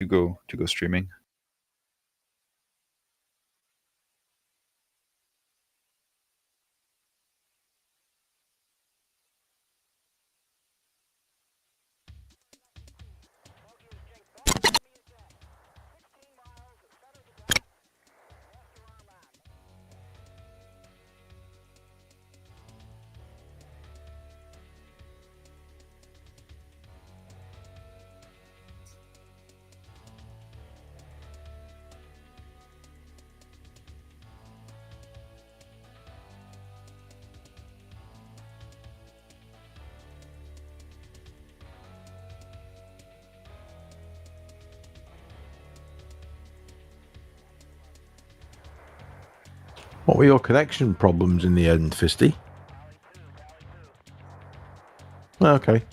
go streaming. What were your connection problems in the end, Fisty? Okay.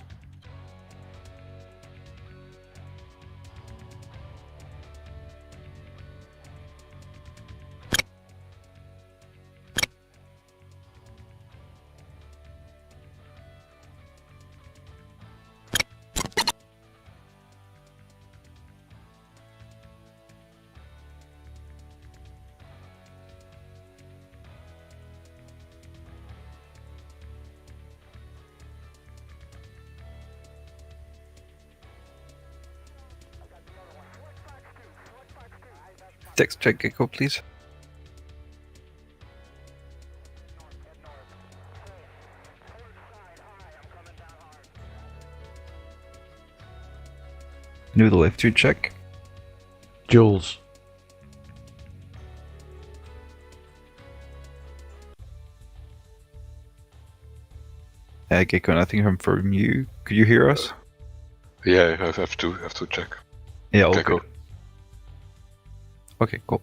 Text check Gecko, please. Noodle F2 check. Jules. Gecko, nothing from you. Could you hear us? Yeah, I have to check. Yeah, all Gecko. good. Okay, cool.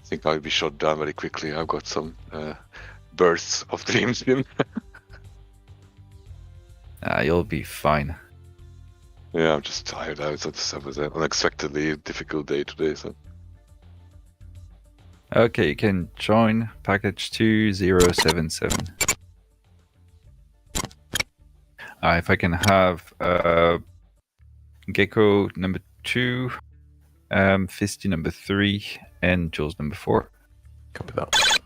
I think I'll be shot down very quickly. I've got some bursts of dreams in. You'll be fine. Yeah, I'm just tired. It was an unexpectedly difficult day today. So Okay, you can join package 2077. If I can have Gecko number 2, Fisty number 3, and Jules number 4. Copy that.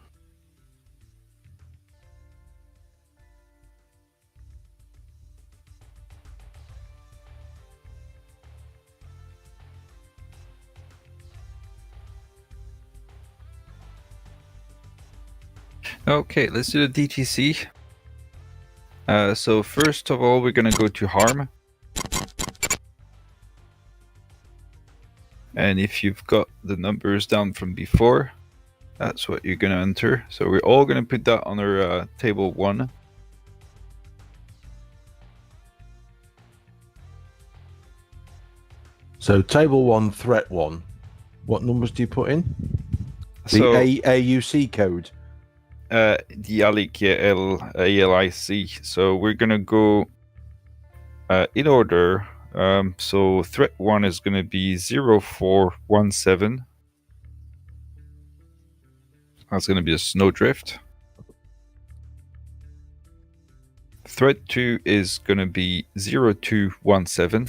Okay, let's do the DTC. So first of all, we're gonna go to harm. And if you've got the numbers down from before, that's what you're gonna enter. So we're all gonna put that on our table 1. So table 1, threat 1. What numbers do you put in? The So AUC code. the ALIC. So we're gonna go in order. So threat 1 is gonna be 0417. That's gonna be a snowdrift. Threat 2 is gonna be 0217.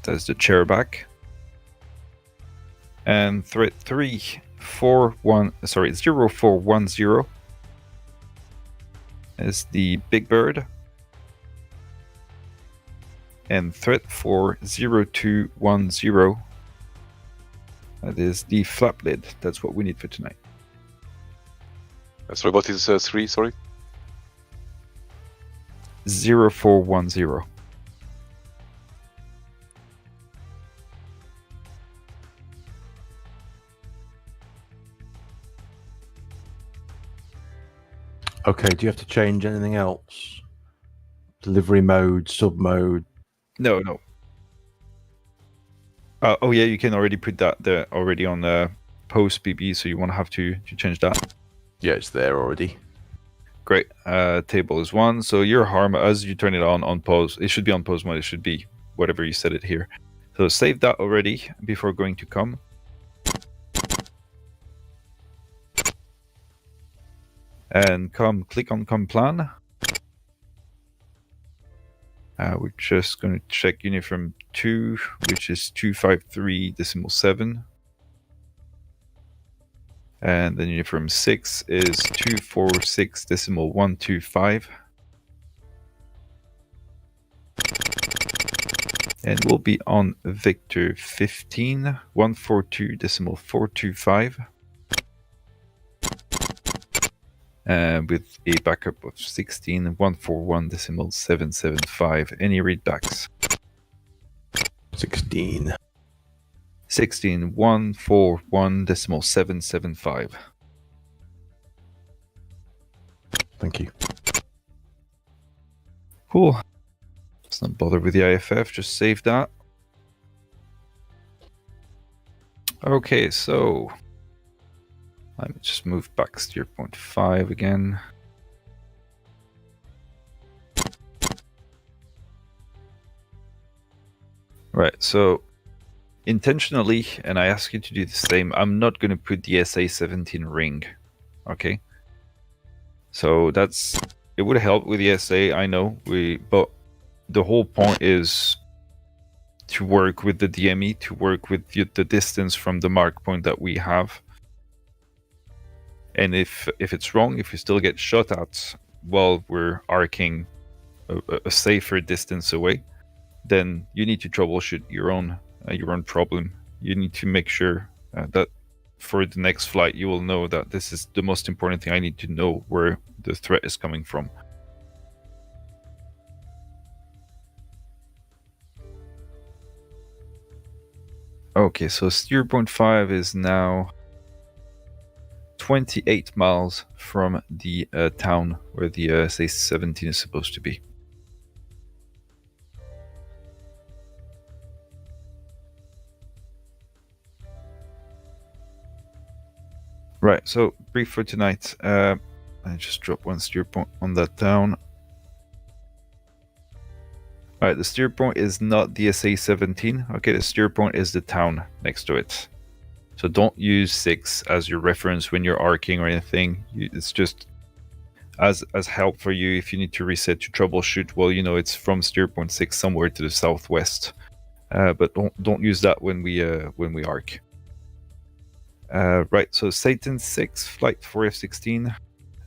That's the chairback. And threat 3, 0410 is the big bird. And threat 4, 0210, that is the flap lid. That's what we need for tonight. sorry, what is 3? Sorry. 0410. Okay, do you have to change anything else? Delivery mode, sub mode? No. Oh yeah, you can already put that there already on the post BB, so you won't have to change that. Yeah, it's there already. Great. Table is 1. So your harm, as you turn it on pause, it should be on pause mode. It should be whatever you set it here. So save that already before going to come. And click on come plan. We're just going to check uniform 2, which is 253.7. And then uniform 6 is 246.125. And we'll be on Victor 15, 142.425. With a backup of 16, 141.775. Any readbacks? 16. 16, 141.775. Thank you. Cool. Let's not bother with the IFF, just save that. Okay, so let me just move back steer point 5 again. Right, so intentionally, and I ask you to do the same, I'm not going to put the SA-17 ring, okay? So it would help with the SA, I know, but the whole point is to work with the DME, to work with the distance from the mark point that we have. And if it's wrong, if we still get shot at while we're arcing a safer distance away, then you need to troubleshoot your own problem. You need to make sure that for the next flight, you will know that this is the most important thing. I need to know where the threat is coming from. Okay, so steer point 5 is now 28 miles from the town where the SA-17 is supposed to be. Right, so brief for tonight. I just dropped one steer point on that town. Alright, the steer point is not the SA-17. Okay, the steer point is the town next to it. So don't use 6 as your reference when you're arcing or anything. It's just as help for you if you need to reset to troubleshoot. Well, you know it's from steer point 6 somewhere to the southwest. But don't use that when we arc. Right, so Satan 6, flight 4F-16.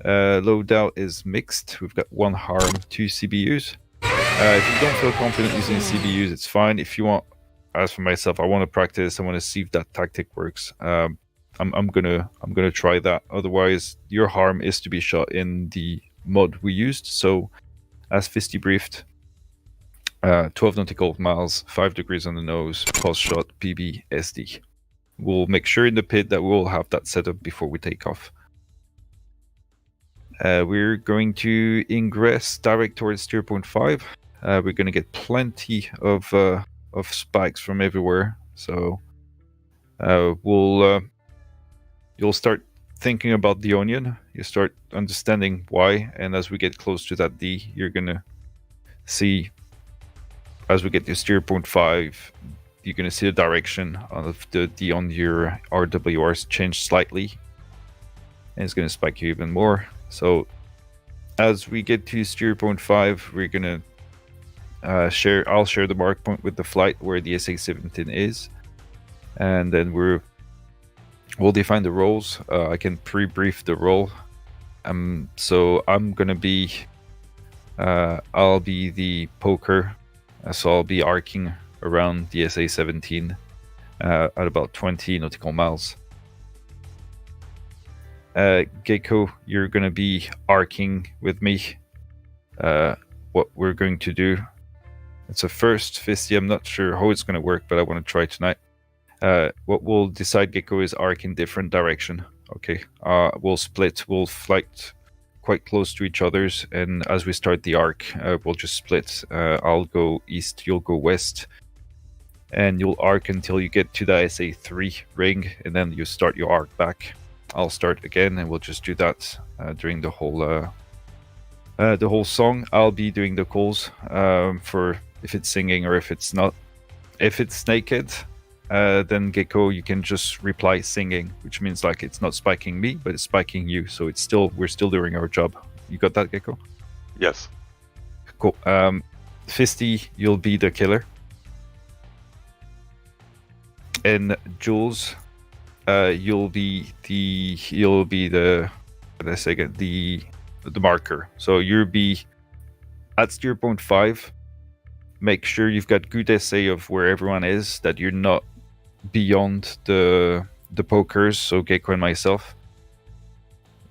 Loadout is mixed. We've got 1 harm, 2 CBUs. If you don't feel confident using CBUs, it's fine. If you want, as for myself, I want to practice. I want to see if that tactic works. I'm gonna try that. Otherwise, your harm is to be shot in the mod we used. So, as Fisty briefed, 12 nautical miles, 5 degrees on the nose, pulse shot, PB, SD. We'll make sure in the pit that we'll have that set up before we take off. We're going to ingress direct towards steer point 5. We're going to get plenty of spikes from everywhere. So you'll start thinking about the onion. You start understanding why, and as we get close to that D, you're going to see, as we get to steer point 5, you're going to see the direction of the D on your RWRs change slightly, and it's going to spike you even more. So as we get to steer point 5, we're going to I'll share the mark point with the flight where the SA-17 is, and then we'll define the roles. I can pre-brief the role. So I'm going to be I'll be the poker, so I'll be arcing around the SA-17 at about 20 nautical miles. Gecko, you're going to be arcing with me. What we're going to do, it's a first, Fisty. I'm not sure how it's going to work, but I want to try tonight. What we'll decide, Gecko, is arc in different direction. Okay, we'll split. We'll flight quite close to each other's, and as we start the arc, we'll just split. I'll go east, you'll go west, and you'll arc until you get to the SA-3 ring, and then you start your arc back. I'll start again, and we'll just do that during the whole song. I'll be doing the calls for if it's singing or if it's not. If it's naked, then Gecko, you can just reply singing, which means like it's not spiking me, but it's spiking you. So we're still doing our job. You got that, Gecko? Yes. Cool. Fisty, you'll be the killer. And Jules, you'll be the what did I say again? The marker. So you'll be at steer point 5. Make sure you've got good SA of where everyone is, that you're not beyond the pokers, so Gecko and myself.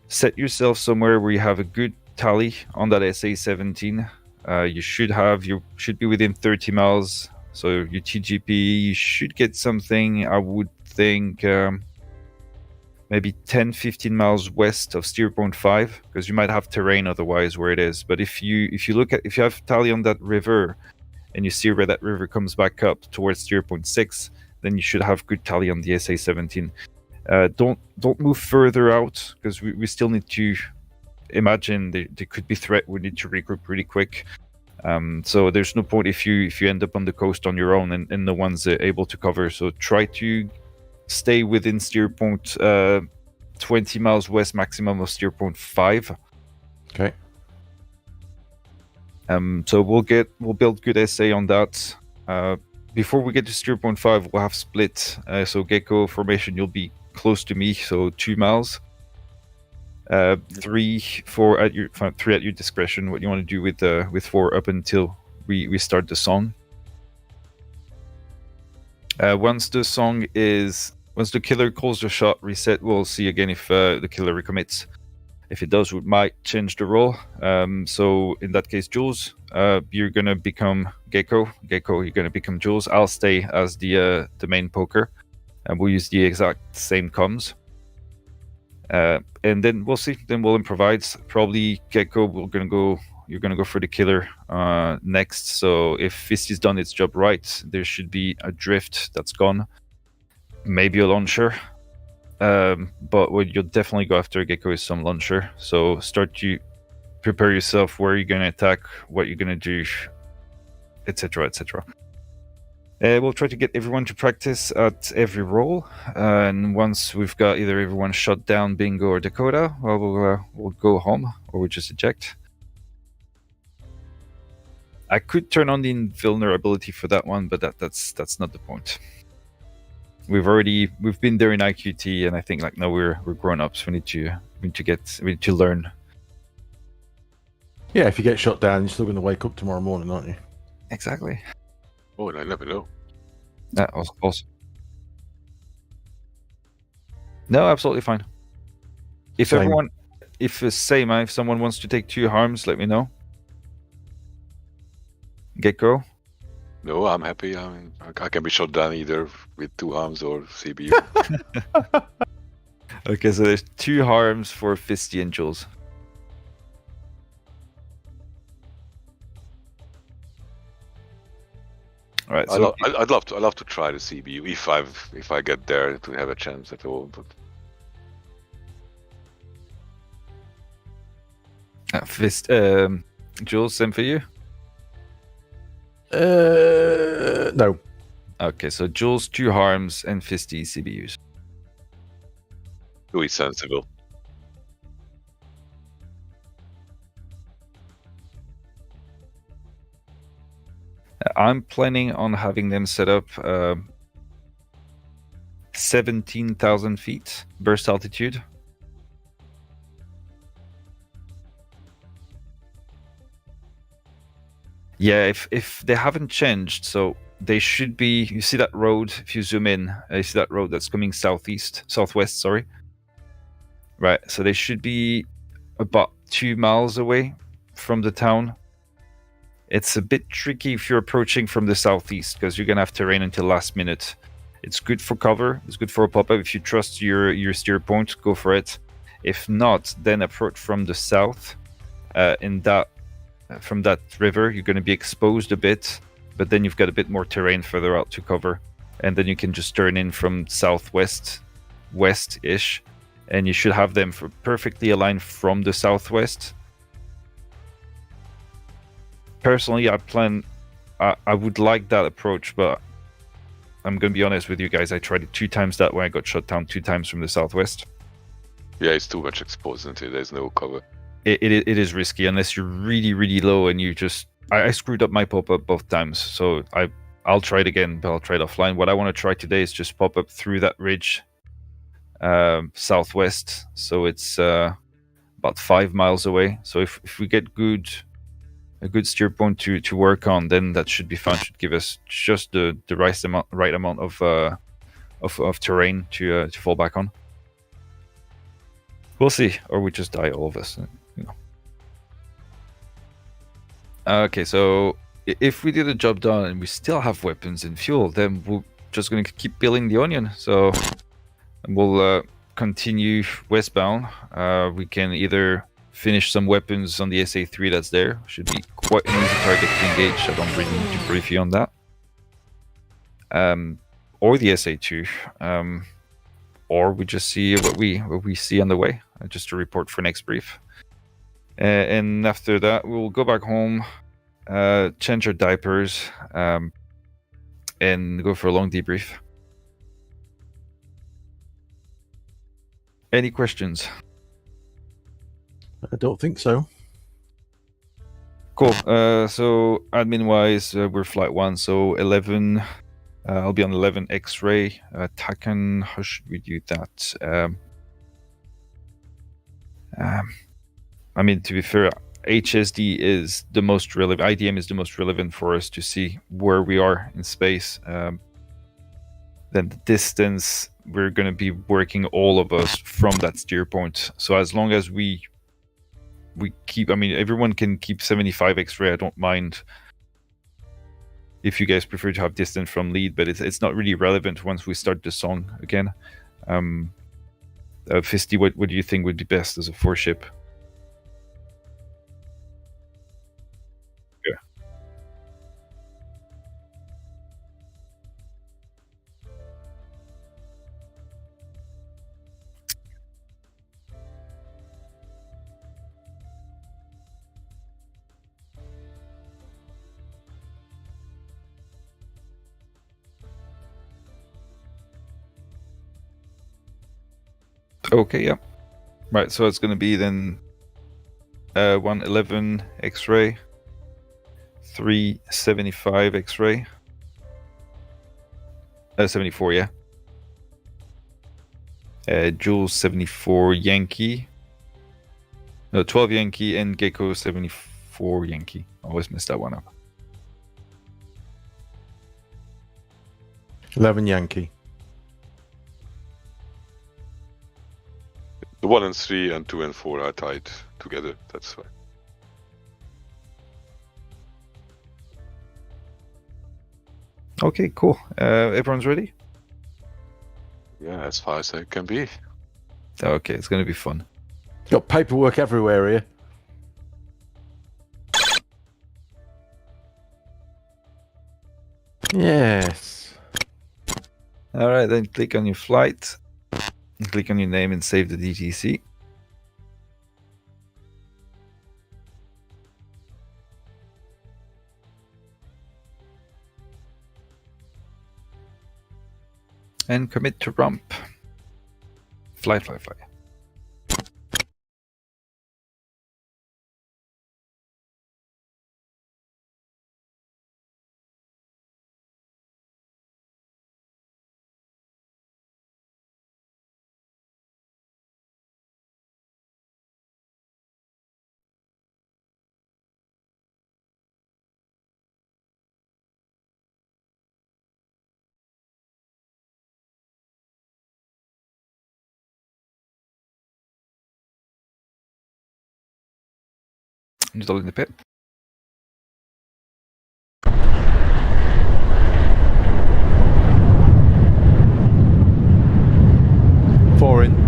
Set yourself somewhere where you have a good tally on that SA 17. You should be within 30 miles. So your TGP, you should get something, I would think, maybe 10-15 miles west of steer point 5, because you might have terrain otherwise where it is. But if you have tally on that river and you see where that river comes back up towards steer point 6, then you should have good tally on the SA 17. Don't move further out, because we still need to imagine there could be threat. We need to regroup really quick. So there's no point if you end up on the coast on your own and no one's able to cover. So try to stay within steer point 20 miles west maximum of steer point 5. Okay. So we'll build good SA on that. Before we get to steer point 5, we'll have split. So Gecko formation, you'll be close to me, so 2 miles. 3 at your discretion. What you want to do with 4 up until we start the song. Once the killer calls the shot, reset. We'll see again if the killer recommits. If it does, we might change the role. So in that case, Jules, you're gonna become Gecko. Gecko, you're gonna become Jules. I'll stay as the main poker, and we'll use the exact same comms. And then we'll see. Then we'll improvise. Probably Gecko. You're gonna go for the killer next. So if Fisty's done its job right, there should be a drift that's gone. Maybe a launcher. But what you'll definitely go after Gecko is some launcher. So start to prepare yourself where you're gonna attack, what you're gonna do, etc., etc. We'll try to get everyone to practice at every roll, and once we've got either everyone shut down, Bingo or Dakota, well, we'll go home, or we'll just eject. I could turn on the invulnerability for that one, but that's not the point. We've been there in IQT, and I think no, we're grown ups. We need to learn. Yeah, if you get shot down, you're still going to wake up tomorrow morning, aren't you? Exactly. Oh, and I never know. That was awesome. No, absolutely fine. If Same. if someone wants to take 2 harms, let me know. Gecko. No, I'm happy. I mean, I can be shot down either with 2 arms or CBU. Okay, so there's 2 harms for Fisty and Jules. All right, so I'd love to try the CBU if I get there to have a chance at all. But Jules, same for you. No. Okay, so Jules 2 harms and Fisty CBUs. really sensible. I'm planning on having them set up 17,000 feet burst altitude. Yeah, if they haven't changed, so they should be. You see that road? If you zoom in, you see that road that's coming southwest. Sorry. Right. So they should be about 2 miles away from the town. It's a bit tricky if you're approaching from the southeast because you're gonna have terrain until last minute. It's good for cover. It's good for a pop-up. If you trust your steer point, go for it. If not, then approach from the south. From that river, you're going to be exposed a bit, but then you've got a bit more terrain further out to cover, and then you can just turn in from southwest, west-ish, and you should have them perfectly aligned from the southwest. Personally, I would like that approach, but I'm going to be honest with you guys. I tried it 2 times that way. I got shot down 2 times from the southwest. Yeah, it's too much exposed until there's no cover. It is risky unless you're really, really low and you just I screwed up my pop-up both times, so I'll try it again, but I'll try it offline. What I want to try today is just pop up through that ridge southwest, so it's about 5 miles away. So if we get a good steer point to work on, then that should be fun. Should give us just the right amount of terrain to fall back on. We'll see, or we just die, all of us. You know. Okay, so if we did a job done and we still have weapons and fuel, then we're just going to keep peeling the onion. So we'll continue westbound. We can either finish some weapons on the SA3 that's there. Should be quite an easy target to engage. I don't really need to brief you on that. Or the SA2. Or we just see what we see on the way. Just to report for next brief. And after that, we'll go back home, change our diapers, and go for a long debrief. Any questions? I don't think so. Cool. So admin-wise, we're flight 1, so 11. I'll be on 11 X-ray. Takan, how should we do that? I mean, to be fair, HSD is the most relevant. IDM is the most relevant for us to see where we are in space. Then the distance, we're going to be working all of us from that steer point. So as long as we keep, I mean, everyone can keep 75 X-ray. I don't mind if you guys prefer to have distance from lead, but it's not really relevant once we start the song again. Fisty, what do you think would be best as a 4-ship? Okay, yeah. Right, so it's going to be then 111 X-ray, 375 X-ray, 74, yeah. Jules 74 Yankee, no, 12 Yankee, and Gecko 74 Yankee. Always mess that one up. 11 Yankee. The 1 and 3 and 2 and 4 are tied together. That's why. Okay, cool. Everyone's ready? Yeah, as far as I can be. Okay, it's going to be fun. Got paperwork everywhere here. Yes. All right, then click on your flight. Click on your name and save the DTC. And commit to rump. Fly. Install in the pit. Four in.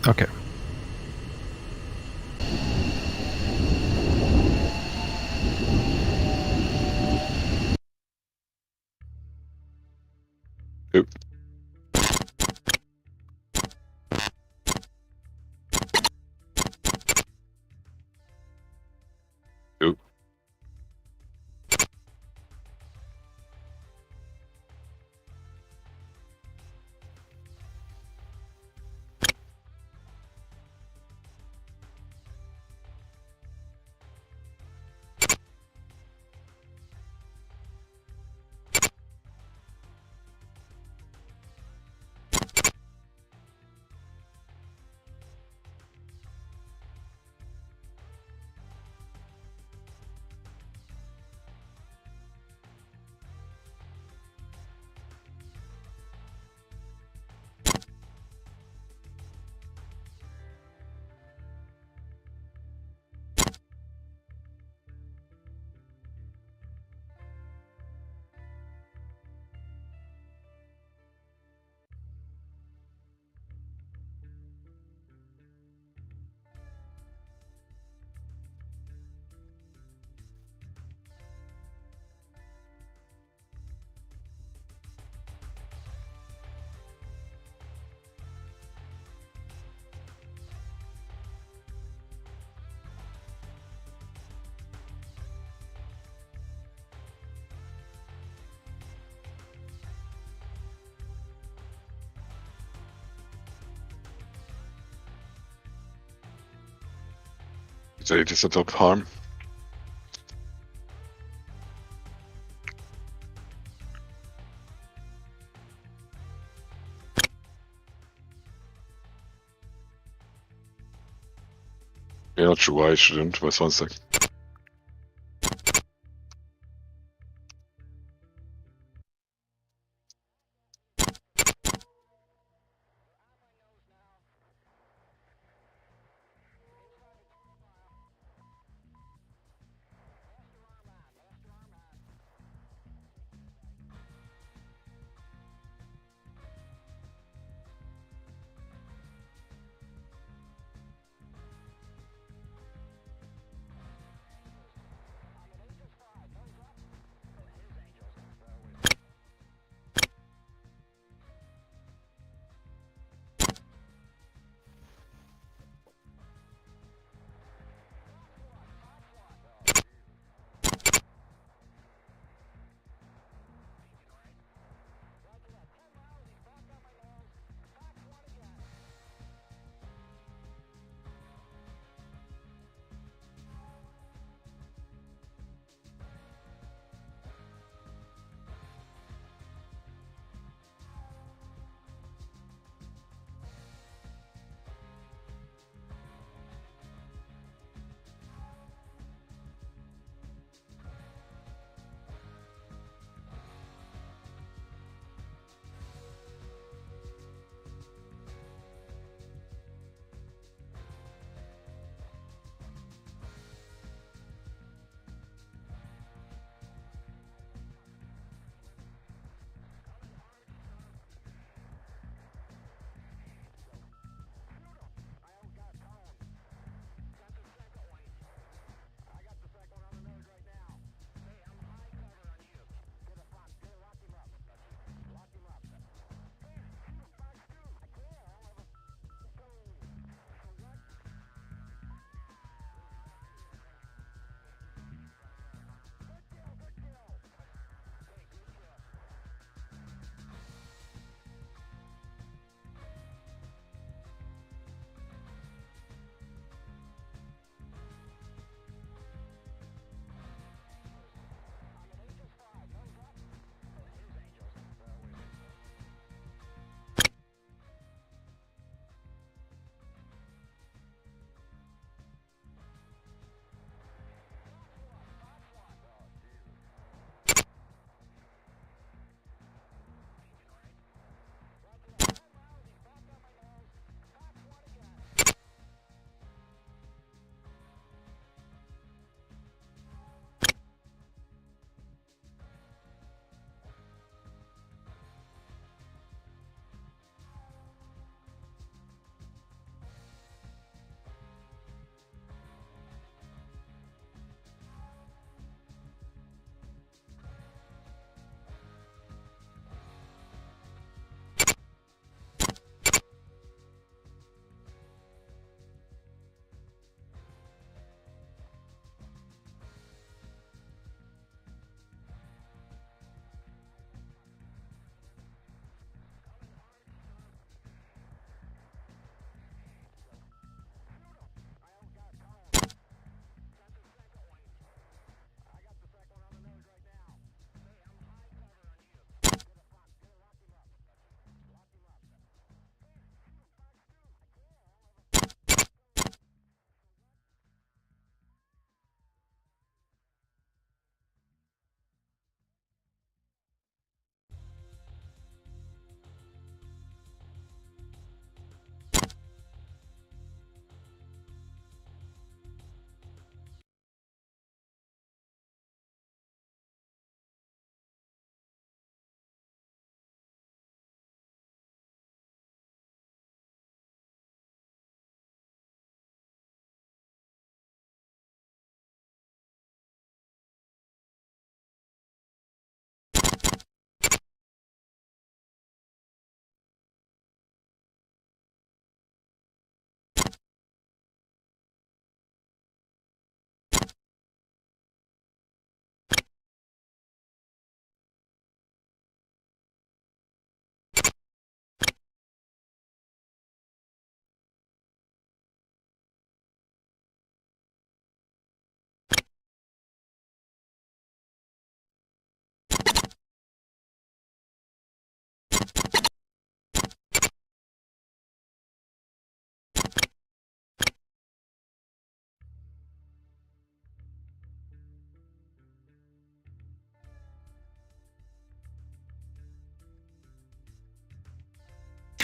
Okay. Oop. Oop. So you just absorb harm. Yeah, not sure why I shouldn't, but 1 sec.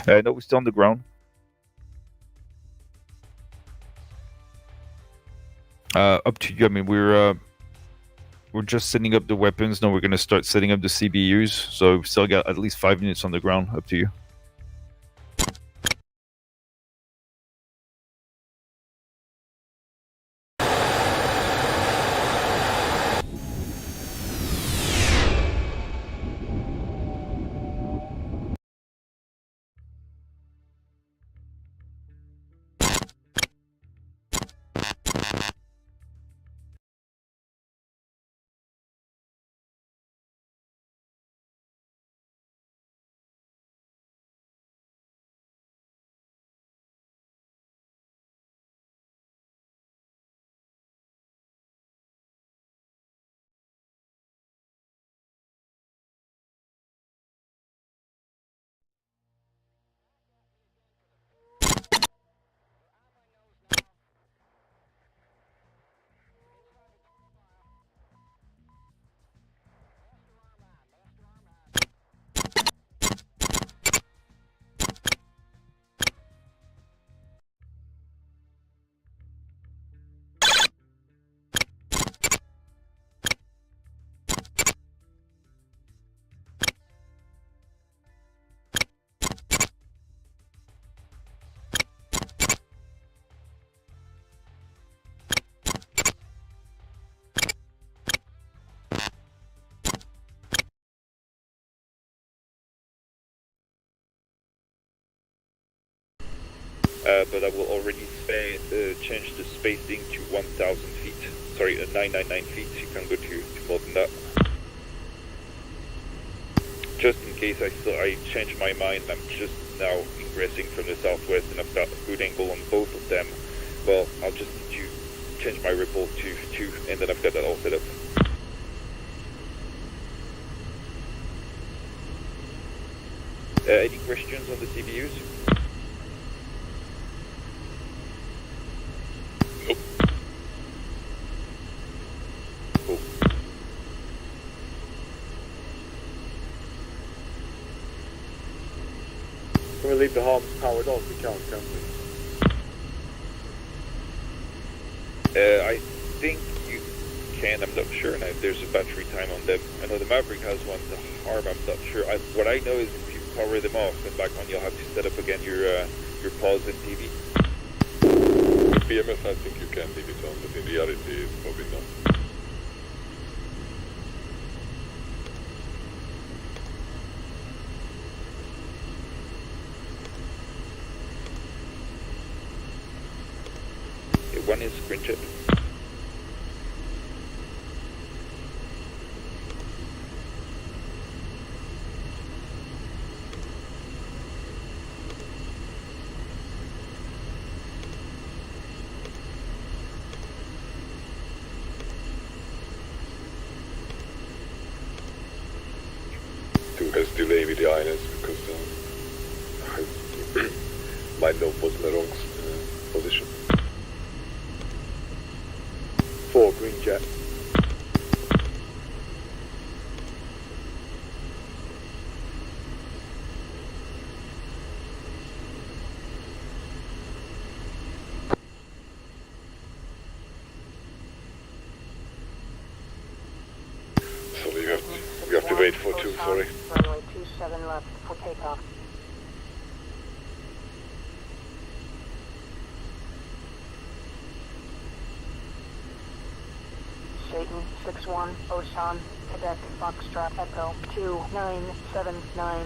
No, we're still on the ground. Up to you. I mean, we're just setting up the weapons. Now we're gonna start setting up the CBUs. So we still got at least 5 minutes on the ground. Up to you. But I will already change the spacing to 1,000 feet. Sorry, 999 feet. You can go to more than that. Just in case I change my mind, I'm just now ingressing from the southwest and I've got a good angle on both of them. Well, I'll just need to change my ripple to 2 and then I've got that all set up. Any questions on the CBUs? Nope. Cool. Can we leave the hubs powered on? We can't we? I think you can. I'm not sure. Now, there's a battery time on them. I know the Maverick has one. The Harm, I'm not sure. What I know is if you power them off and back on, you'll have to set up again your pause and TV. With BMS, I think you can leave it on, but in reality, it's probably not. One is screen chip. Two has delay with the Haines because my node was in the wrong position. 4 green jet. So we have to wait for 2, sorry. Runway 27 left for takeoff. Satan 61 Osan, Quebec Foxtrot Echo 2979.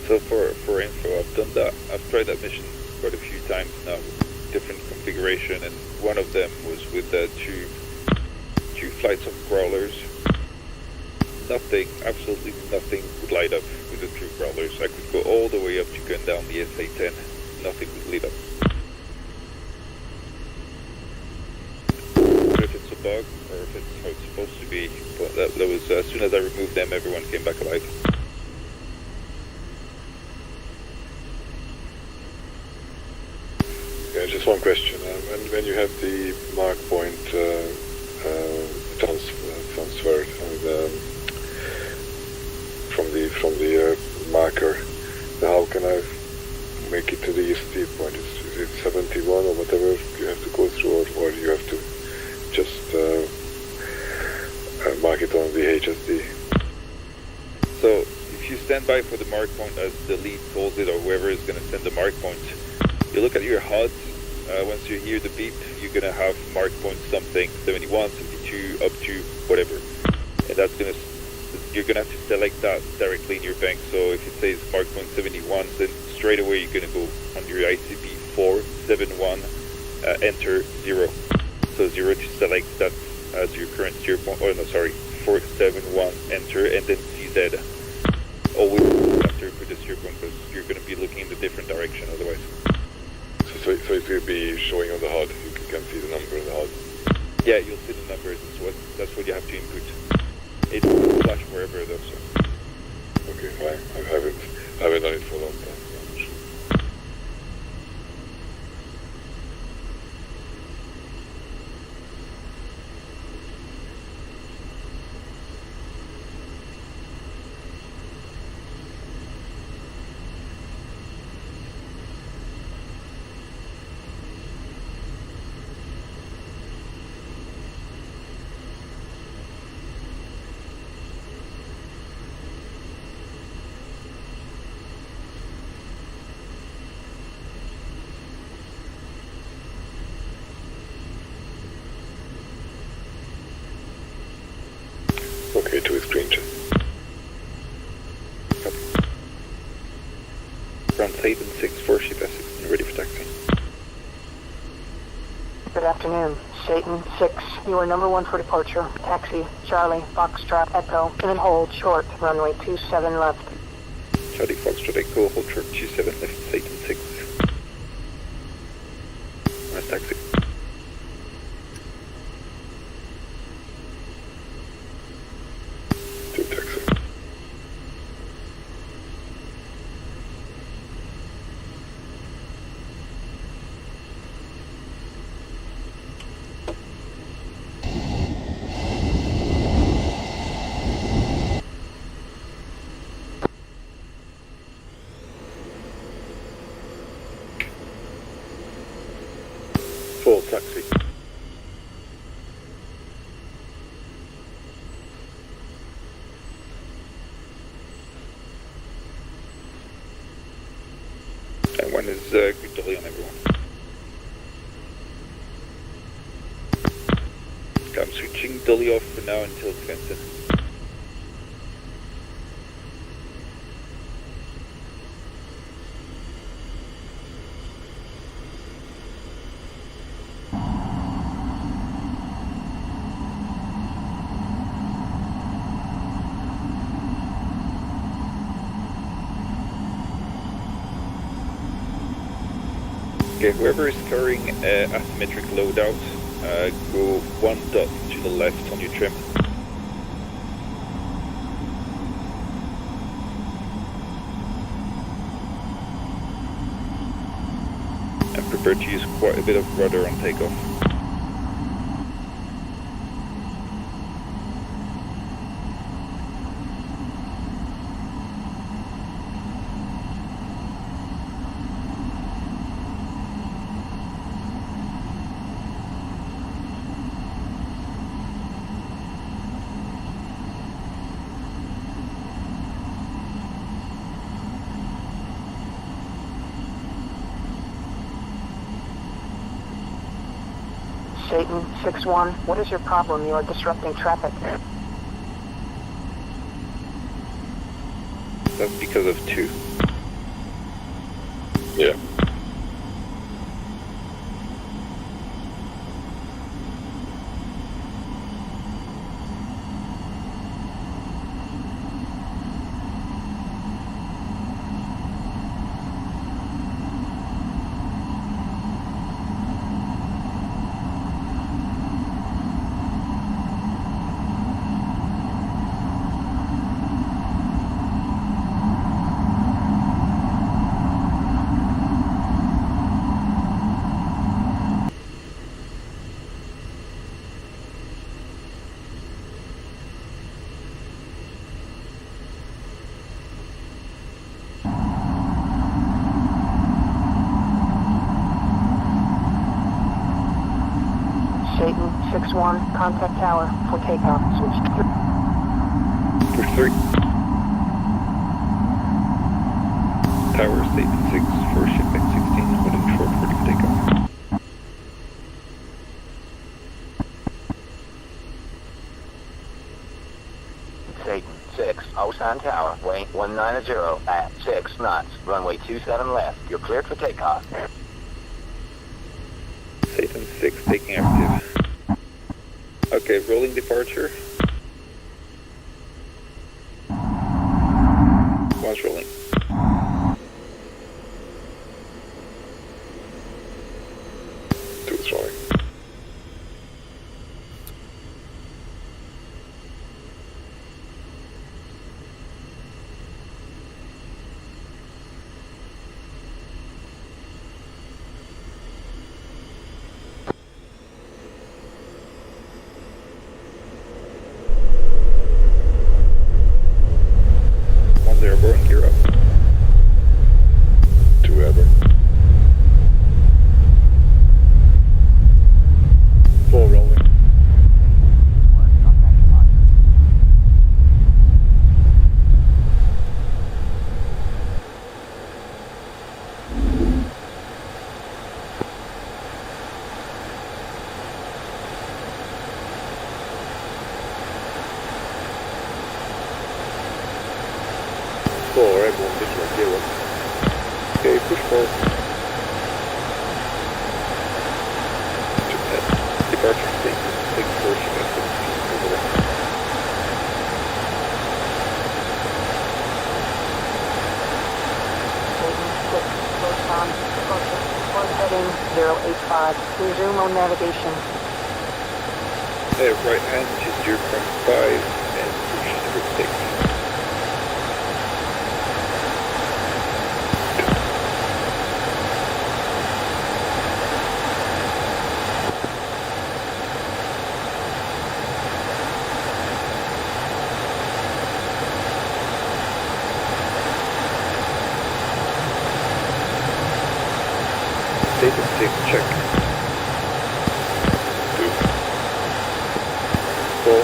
So for info, I've done that. I've tried that mission quite a few times now, with different configuration, and one of them was with two flights of crawlers. nothing, absolutely nothing would light up with the true crawlers. I could go all the way up to gun down the SA-10. Nothing would light up. Not if it's a bug or if it's how it's supposed to be, but that was as soon as I removed them, everyone came back alive. Yeah, just one question. When you have the mark point transferred from the marker, how can I make it to the EST point? Is it 71 or whatever you have to go through, or you have to just mark it on the HSD? So if you stand by for the mark point as the lead calls it, or whoever is going to send the mark point, you look at your HUD. Once you hear the beep, you're going to have mark point something, 71, 72, up to whatever. And that's going to, you're going to have to select that directly in your bank. So if it says mark point 71, then straight away you're going to go on your ICP 471, enter 0. So 0 to select that as your current steer point, oh no, sorry, 471, enter, and then CZ. Always after for the steer point, because you're going to be looking in the different direction otherwise. So it will be showing on the HUD. You can see the number in the HUD. Yeah, you'll see the numbers. That's what you have to input. It will flash wherever though. So. Okay, fine. I haven't done it for a long time. Okay, to his screen check. Ground Satan 6-4, ship S16 ready for taxi. Good afternoon. Satan 6, you are number 1 for departure. Taxi, Charlie, Foxtrot, Echo, and then hold short, runway 27 left. Charlie Foxtrot Echo, hold short 27 left, Satan 6. Nice taxi. To taxi. Full taxi. And when is good dolly on everyone? Okay, I'm switching dolly off for now until it's fenced in. Okay, whoever is carrying asymmetric loadout, go 1 dot to the left on your trim. And prepare to use quite a bit of rudder on takeoff. Satan 6-1, what is your problem? You are disrupting traffic. That's because of 2. Yeah. Satan 6-1, contact tower for takeoff. Switch to Push 3. Tower Satan 6 for ship X-16, holding short 40 for takeoff. Satan 6, Osan Tower, weight 190 at 6 knots, runway 27 left. You're cleared for takeoff. Satan 6 taking active. Okay, rolling departure. One's rolling. Two's rolling. One's airborne, gear up. Two ever. 4 rolling. Four, everyone visual, gear up. Okay, push 4. Departure Satan 6 for ship X-16, over there. Satan 6, Osan, departure. On heading 085. Resume on navigation. Right hand gesture from 5 and push number 6. Satan 6, check. 2. 4.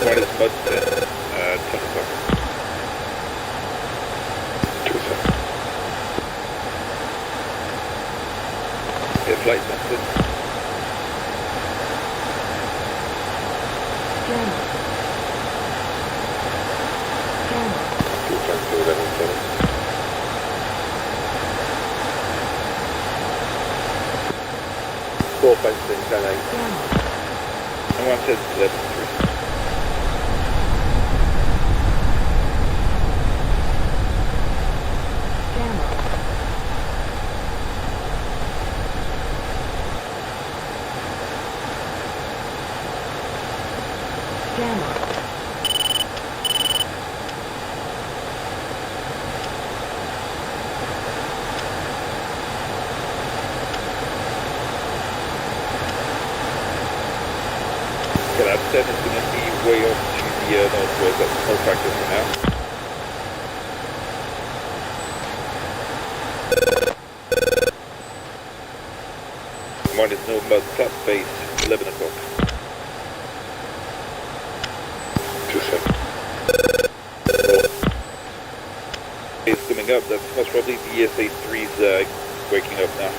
One is mud 10 o'clock. 2 7. Yeah, flight method. Jammer. Jammer. 2 times 2 11 7. 4 flights in 10 8. Jammer. And one says 11 3. Jammer. Jammer. Okay, that 10 is going to be way off to the northwest. That's no factor for now. One is no mud flat base, 11 o'clock. 2 7. It's coming up, that's most probably the SA-3's waking up now.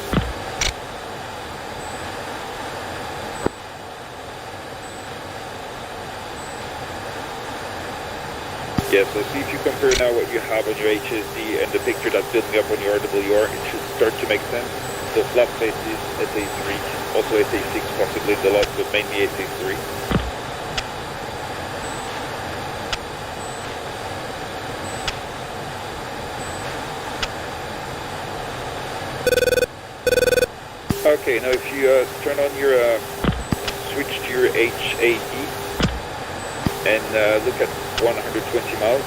Yeah, so see if you compare now what you have on your HSD and the picture that's building up on your RWR, it should start to make sense. So flat face is SA-3, also SA-6 possibly in the lot, but mainly SA-3. Okay, Okay, now if you turn on your switch to your HAD and look at 120 miles.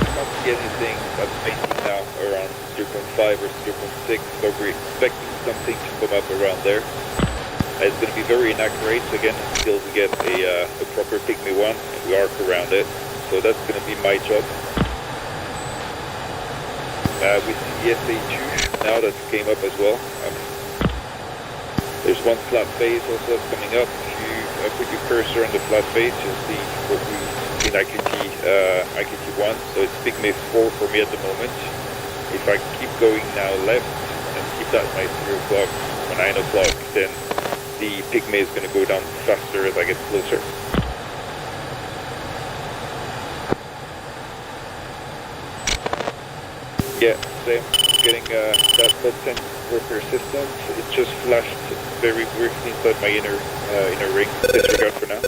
Can't see anything that's painting now around 0.5 or 0.6, so we're expecting something to come up around there. It's going to be very inaccurate again until we get a proper Pygmy 1 and we arc around it. So that's going to be my job. We see the SA2 now that came up as well. There's one flat face also coming up. If you put your cursor on the flat face, you'll see what we see in IKT1. So it's Pygmy 4 for me at the moment. If I keep going now left and keep that at my 3 o'clock or 9 o'clock, then the Pygmy is going to go down faster as I get closer. Yeah, same. Getting that button for persistence. It just flashed very briefly inside my inner ring. Disregard for now.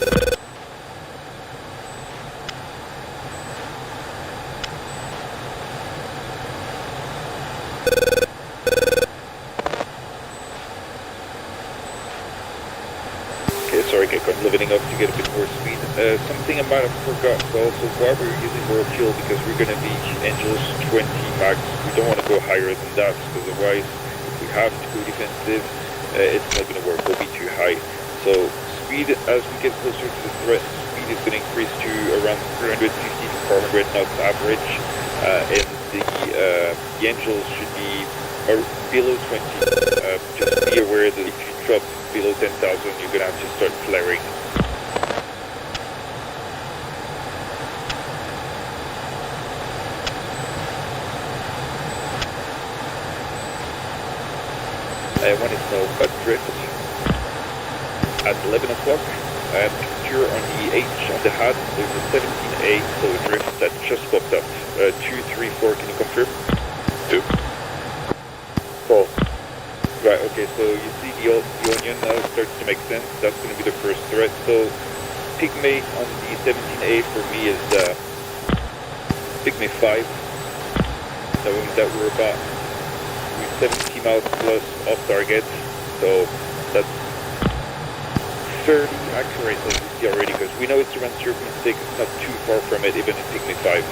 Sorry, I'm leveling up to get a bit more speed. Something I might have forgot also, why we're using more fuel, because we're going to be Angels 20 max. We don't want to go higher than that, because otherwise, if we have to go defensive, it's not going to work. We'll be too high. So speed, as we get closer to the threat, speed is going to increase to around 350 to 400 knots average, and the Angels should be below 20. Just be aware that if you drop below 10,000, you're going to have to start flaring. I want to know about drift at 11 o'clock. Picture on the H on the HUD, there's a 17A, so a drift that just popped up. 2, 3, 4, can you confirm? 2. 4. Right, okay, so you see the onion now starts to make sense. That's going to be the first threat. So Pygmy on the 17A for me is Pygmy 5, knowing that we're about 70 miles plus off target, so that's fairly accurate as we see already, because we know it's around 0.6, it's not too far from it, even in Pygmy 5.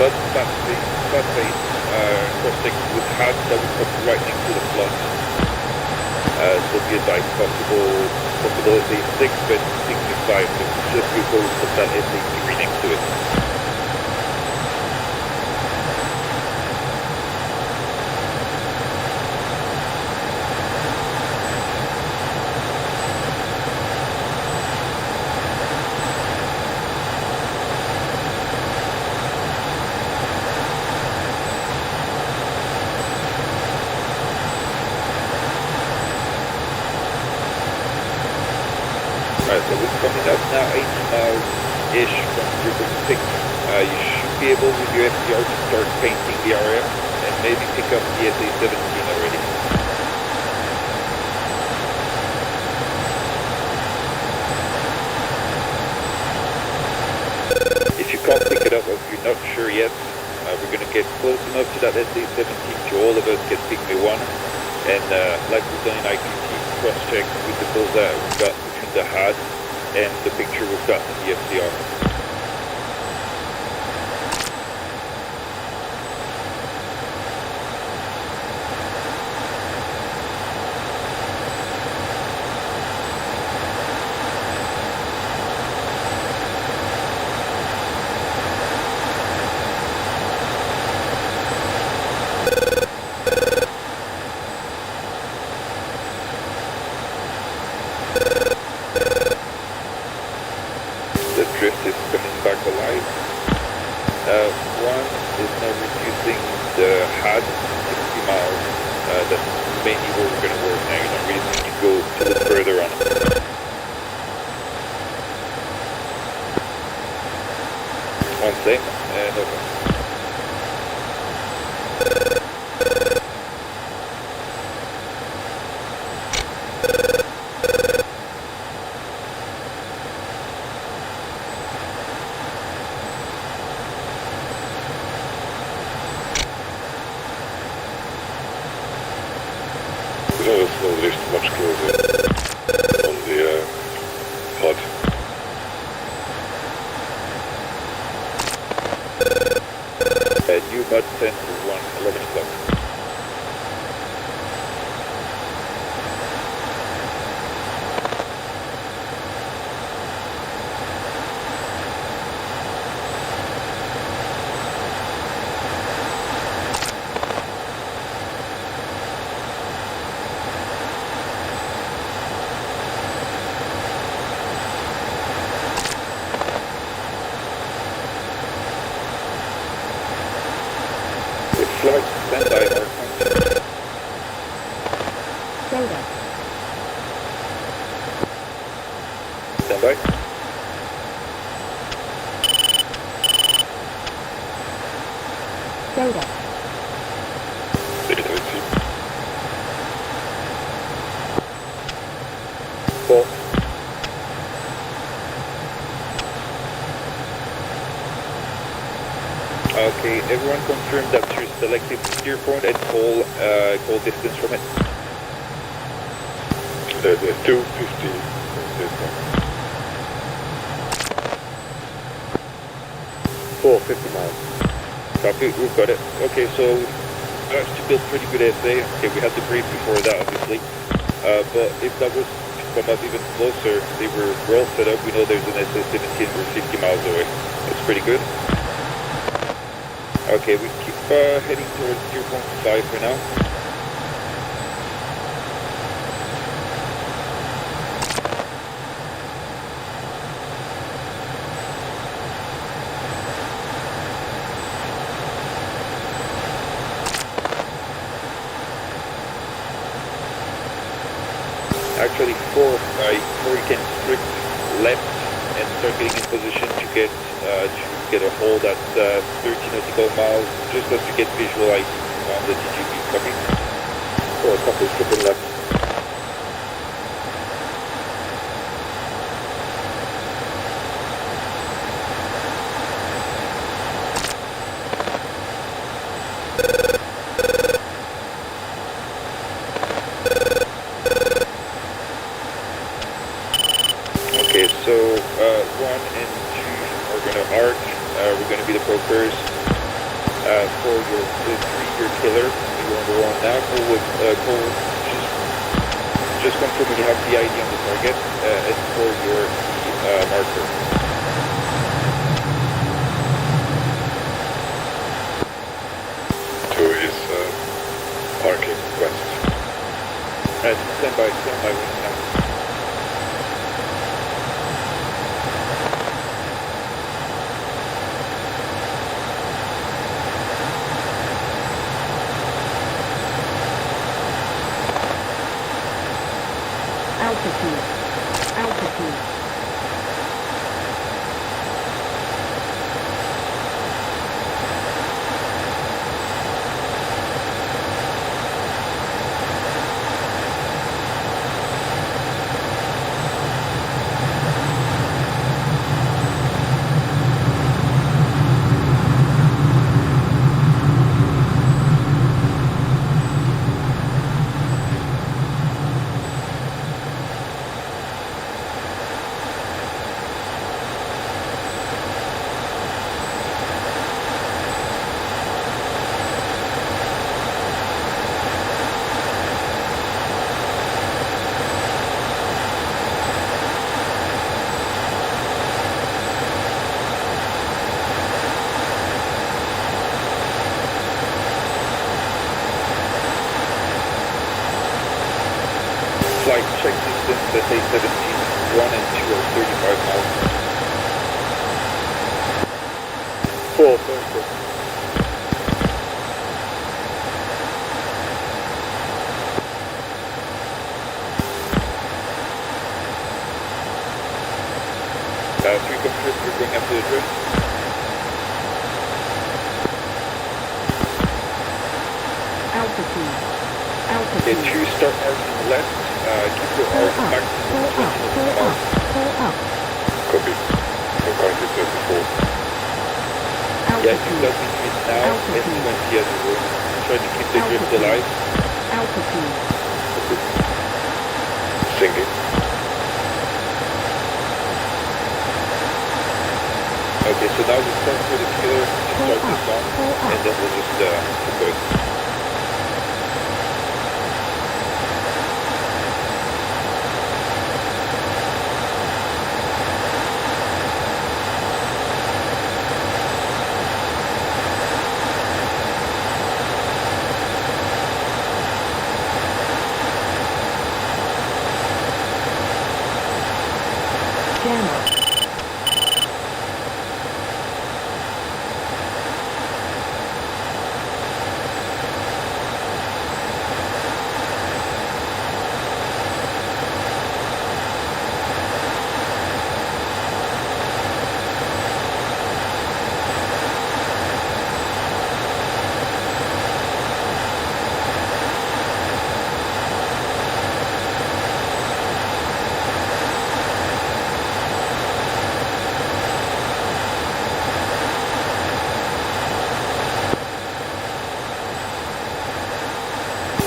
But flat face crossing with HUD that would come right next to the plot. So be advised, possible SA6, but 65, so just go with that SA3 next to it. So we're coming up now 80 miles-ish from 0.6. You should be able with your FDR to start painting the area and maybe pick up the SA-17 already. If you can't pick it up or if you're not sure yet, we're going to get close enough to that SA-17 to all of us get Pygmy 1, and like we've done in IQT, cross-check with the bullseye we've got between the HUD and the picture we've got in the FDR. Is not a snowdrift much closer on the pod? New mud center 1, 11 o'clock. Flight standby, Mark. Data. Standby. Data. Negativity. 4. Okay, everyone confirm that you're selected steer point and call distance from it. The 250. 450 miles. Copy, we've got it. Okay, so managed to build pretty good SA. Okay, we had the brief before that, obviously. But if that was to come up even closer, we're all set up. We know there's an SA-17, we're 50 miles away. That's pretty good. Okay, we keep heading towards 0.5 for now. Actually, 4 you can strict left and start getting in position to get a hold at 30 nautical miles, just as you get visualized on the TGP. Copy? Oh, copy, stripping left. Okay, so 1 and 2 are going to arc. We're going to be the brokers. For your 3, your killer, you're on the wrong now. Just confirm when you have the ID on the target, and for your marker. Two is parking west. Stand by wing now. Altitude. Altitude. Flight check distance, SA-17, 1 and 2 are 35 miles. 4, perfect. Three confirmed, you're going after the drift. Altitude. Okay, Altitude. 2 start arcing left. Keep your Pull arc up. maximum Pull 20 up. nautical Pull up. miles. Pull up. Copy. So currently 34. Yeah, you Altitude. got between now and Altitude. 20 as a room. Try to keep the drift alive. Altitude. Sinking. Okay, so now we start with the killer and start this song, and then we'll just keep going.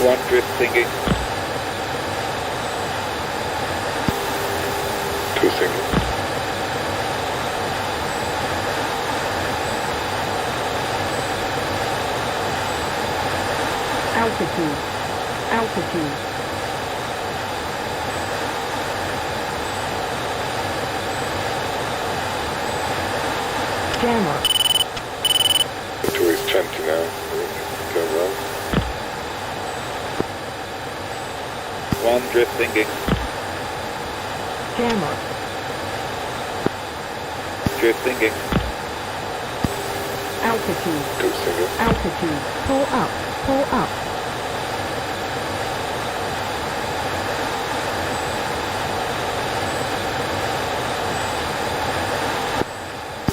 One drift thingy. Two sinking. Altitude. Altitude. Jammer. The 2 is 20 now. Turn around. One drift thingy. Jammer. Drift thingy. Altitude. 2 sinking. Altitude. Pull up. Pull up.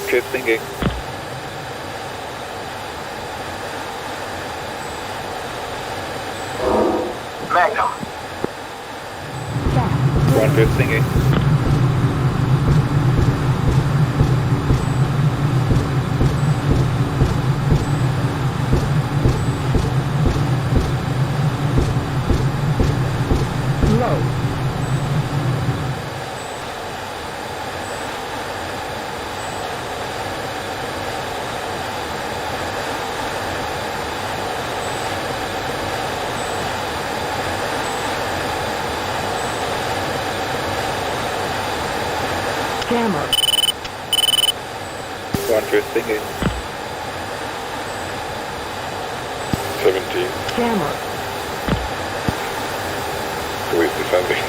Drift thingy. Magnum. One drift thingy. Low. Jammer. One drift thingy. 17. Jammer. 2 is descending.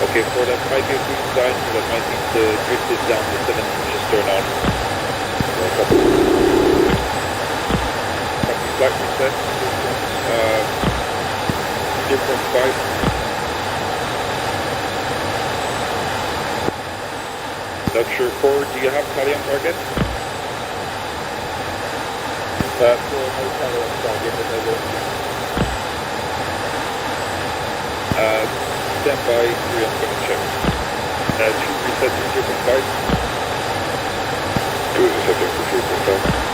Okay, for that might be a good sign, so that might mean the drift is down to 17, just turn on. Copy flight reset. 0.5. Not sure, 4, do you have tally on target? 4, no tally on target, but I will. Stand by, 3, I'm gonna check. 2 reset to 0.5. 2 is setting to 3.5.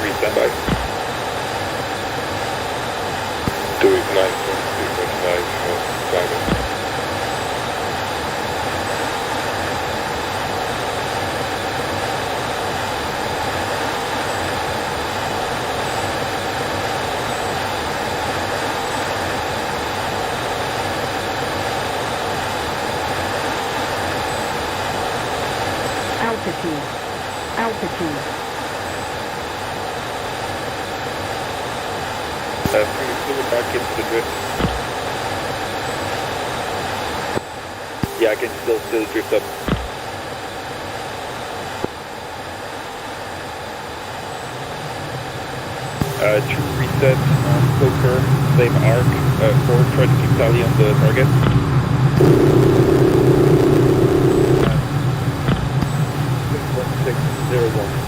Three, stand by. 2 is 9 from 3.5. Climbing. Altitude. Altitude. 3, fluid back into the drift. Yeah, I can still drift up. To reset on poker, same arc. 4, try to keep tally on the target. 61601.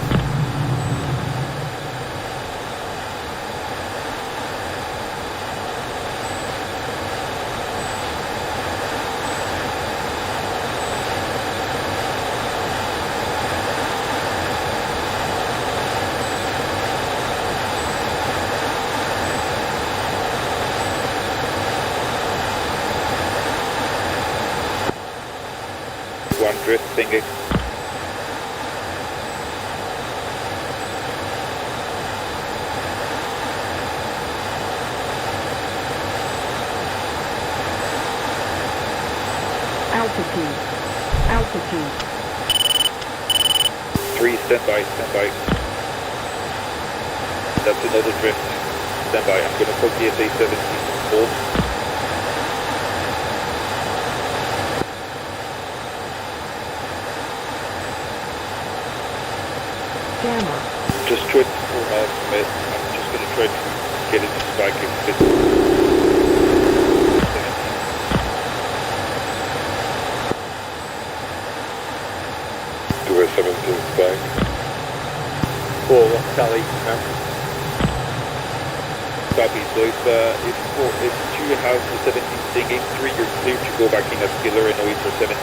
drift thingy. Altitude. Altitude. 3, stand by, stand by. That's another drift. Stand by, I'm going to put the SA-17 hold. Jammer. Just 24 miles from it. I'm just going to try to get it to spike if it's 17 spike. 4, Sally, copy. So if 2 has the 17 singing, 3 you're clear to go back in as killer and wait for 17.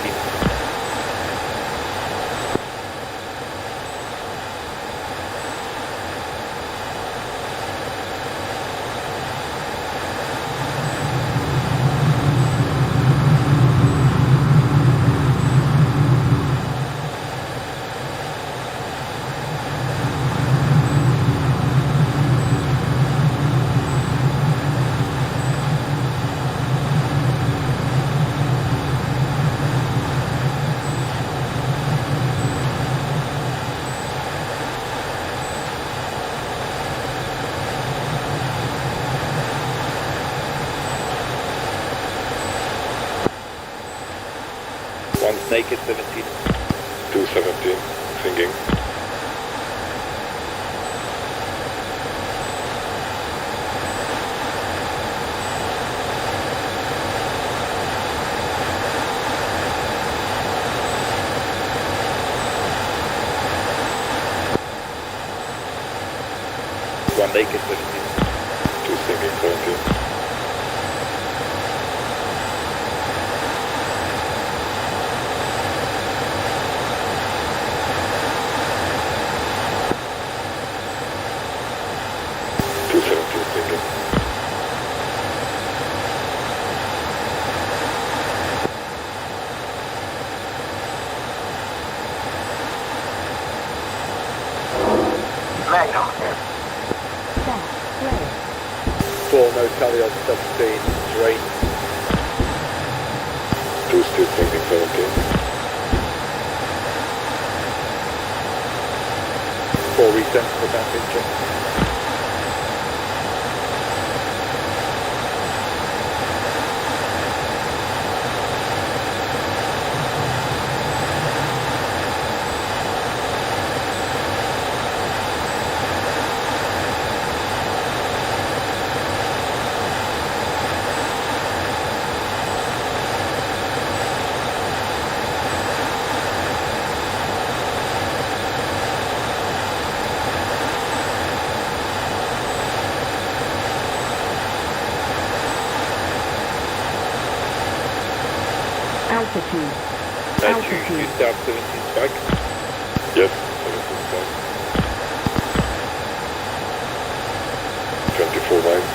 One's naked, 17. 217, singing. One naked, 17. 2 singing, 17. Magnum. Staff. Flare. 4, no tally on 17, drain. 2 still singing, 17. 4 resent for that picture. Altitude. You Altitude. start 17 spike. Yes, 17 spike. 24 miles.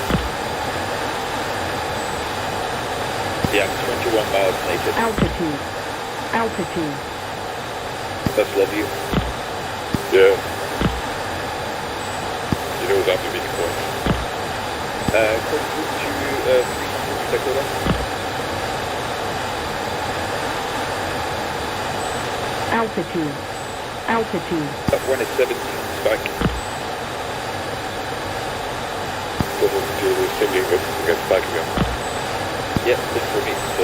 Yeah, 21 miles naked. Altitude. Altitude. That's love you. Yeah. You know that to be the point. Course route to 300 Dakota. Altitude. Altitude. That one is 17 spike. Doesn't do the singing, but it gets back again. Yeah, good for me. So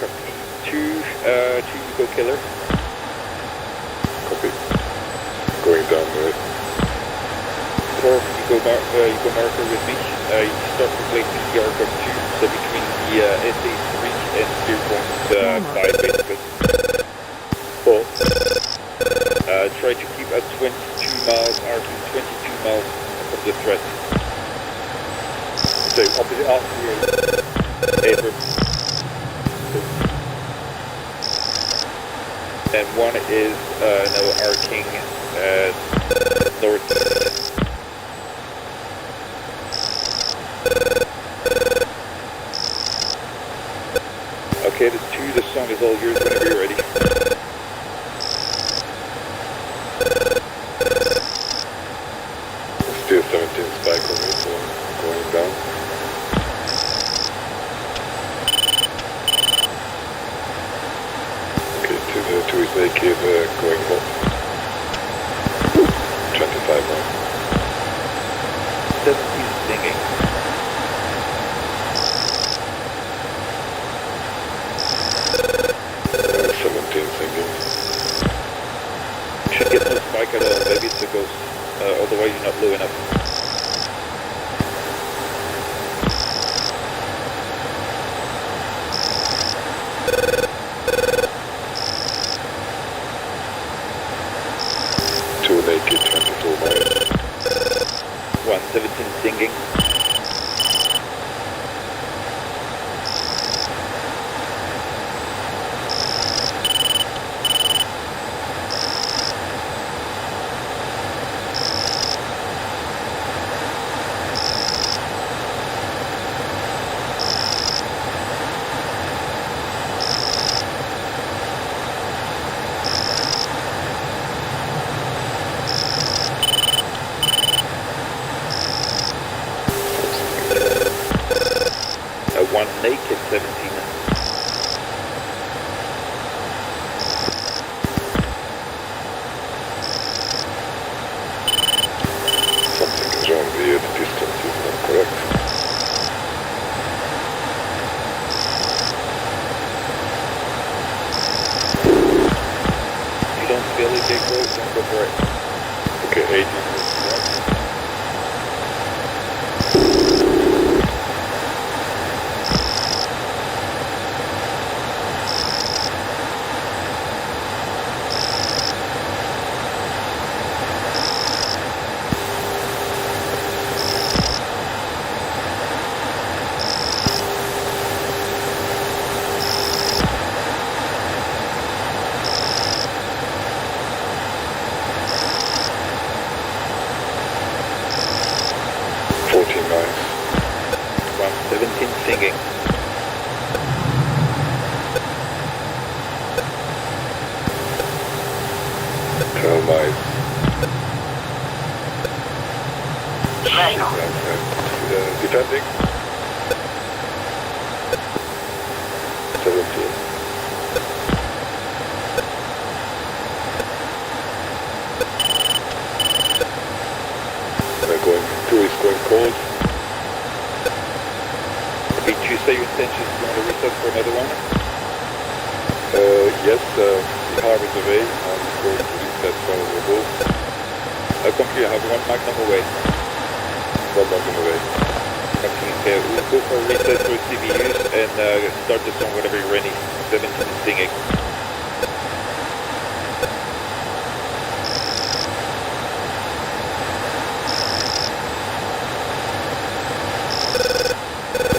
copy. 2 go killer. Copy. Going down the 4, you go marker with me. You start replacing the arc of 2, so between the SA3 and 0.5 basically. 4. Try to keep at 22 miles, arcing 22 miles from the threat. So opposite RCA. Abrams. And 1 is now arcing northeast. Okay, the 2, the song is all yours whenever you're ready. Still 17 spike on me, so I'm going down. Okay, 2 is naked, going up. 25 now. 17 singing. Uh, 17 singing. You should get no spike at all, maybe it's a ghost. Otherwise you're not low enough. Two naked, 24 miles. 17 singing. One naked 17. Something is wrong, the distance is not correct. If you don't feel it, get close, don't go for it. Okay, 18 is right. Singing. Miles. Defending. 17. They're going, 2 is going cold. Did you say your intention is going to reset for another one? Yes, the harm is away. I'm going to reset for the boat. How come you have one Magnum away? 1 Magnum away. Okay, we'll go for a reset for CBUs and start the song whenever you're ready. 17 is singing.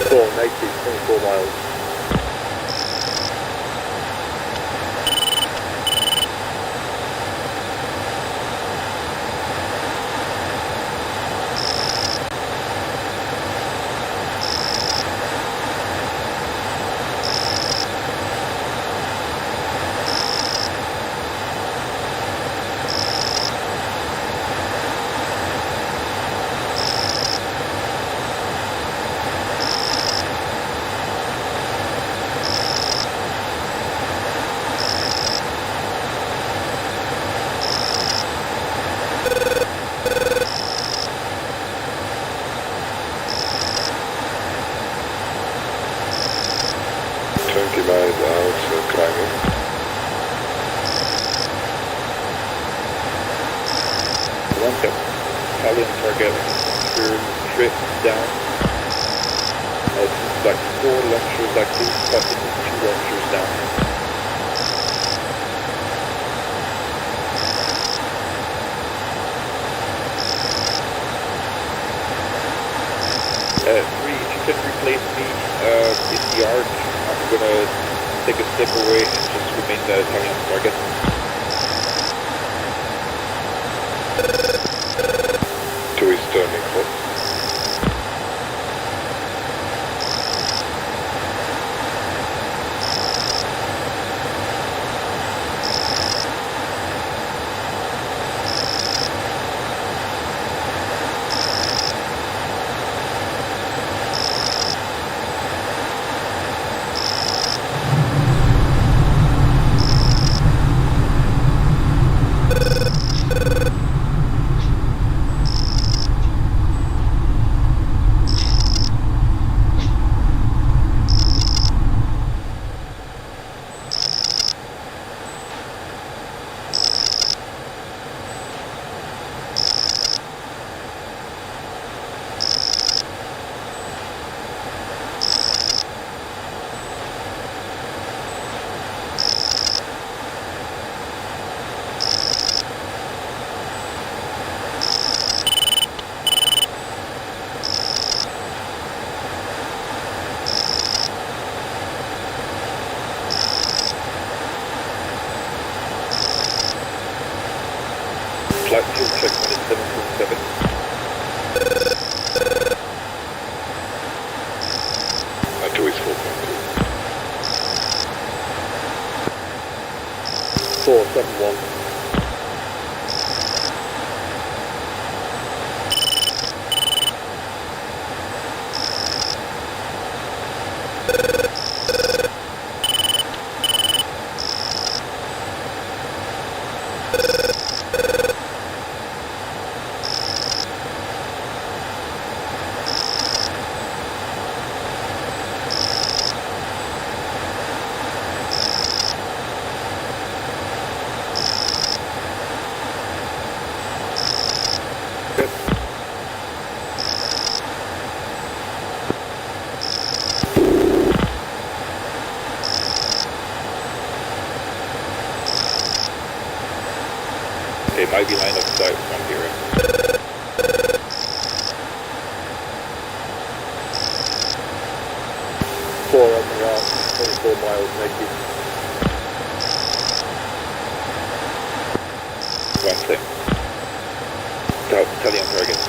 So, 24 miles. Italian target turn trip down. It seems like 4 launchers active, possibly 2 launchers down. Three, if you can replace me in the arc, I'm gonna take a step away and just remain the Italian target. To his turning hot. Flight fuel check when it's 747. And to his 4.2. 471. They might be line of sight from here. Four on the 24 miles naked. One thing. Tally on target.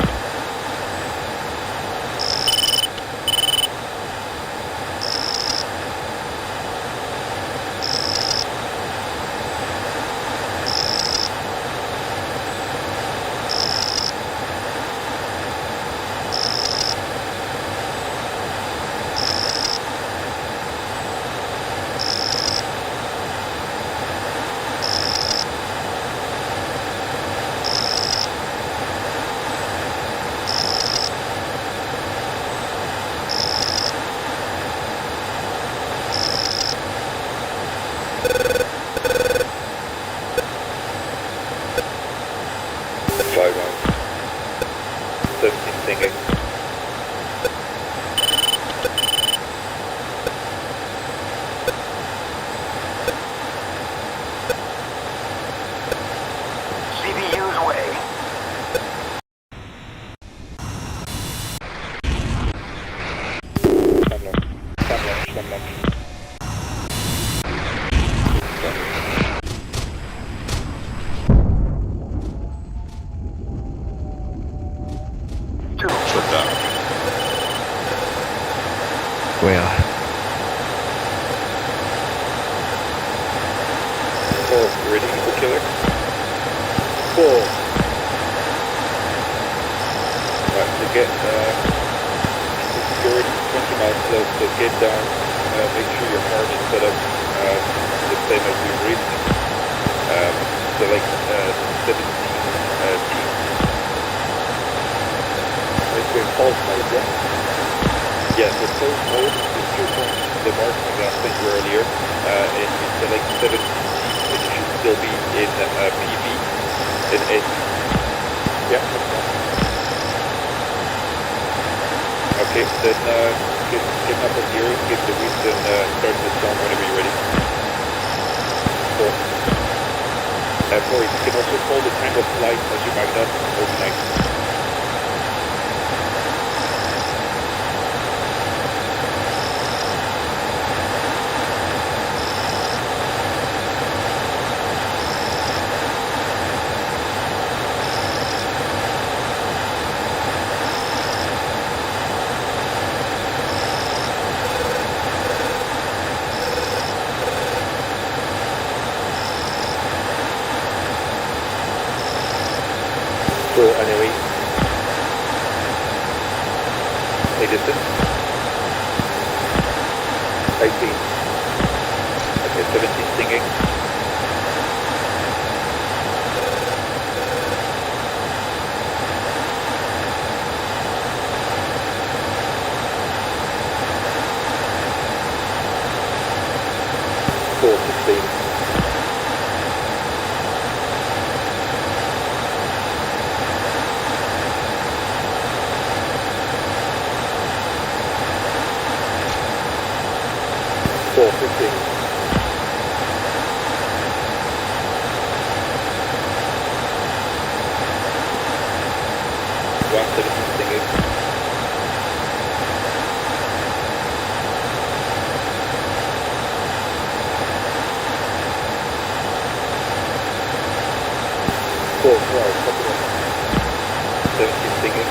Thinking. CBU's way. Shut down. Well, Oh, ready for killer? 4. Right, so get, you're already 20 miles close, so get down, make sure your march is set up, the same as we briefed. Select, 17, teams. It's going false mode, yeah? Yeah, so false mode is your point, the mark on the sent you earlier, and you select 17 teams, and you should still be in, PV, in SD. Yeah, that's fine. Okay, then get up on zero, get the wind and start the storm whenever you're ready. 4. 4, you can also call the time of flight as you might not overnight. Stay distant. 18. Okay, 17 stinging. Four, 16. Four, 15. One, 17 stinging. Four, 12, copy that. 17 stinging.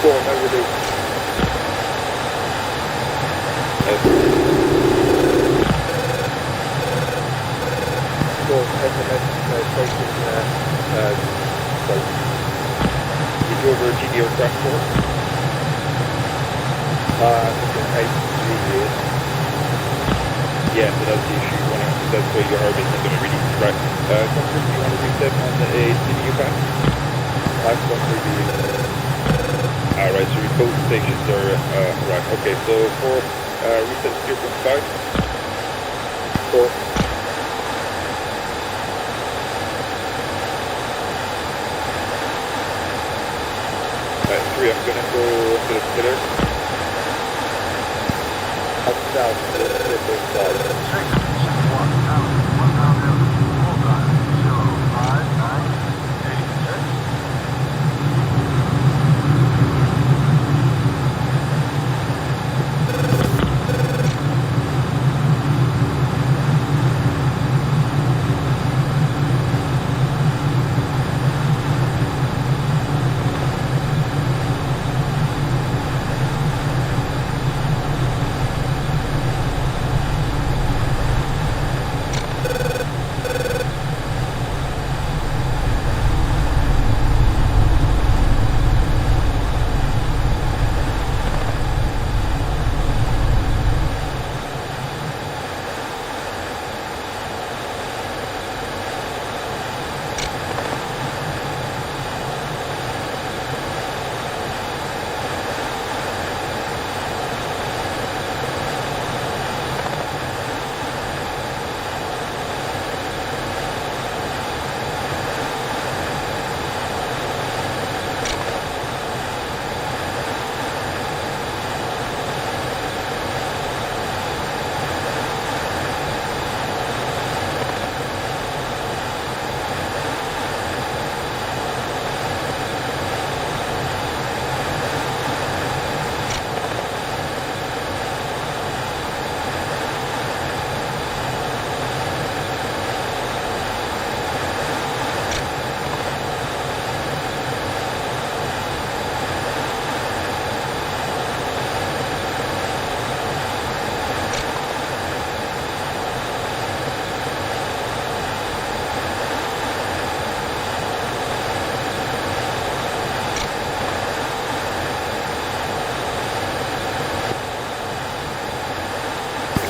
Four, no release. Four, SMS station, did you over a GDO transport? Okay, 8 years. Yeah, so that's the issue. That's where your heart isn't going to really. Right. Comfort, do you want to reset on a CDU pack? 5.3 Alright, so your code stations are, right, okay, so for reset 0.5. 4. Alright, 3, I'm gonna go to the pillar. Up south to 0.5.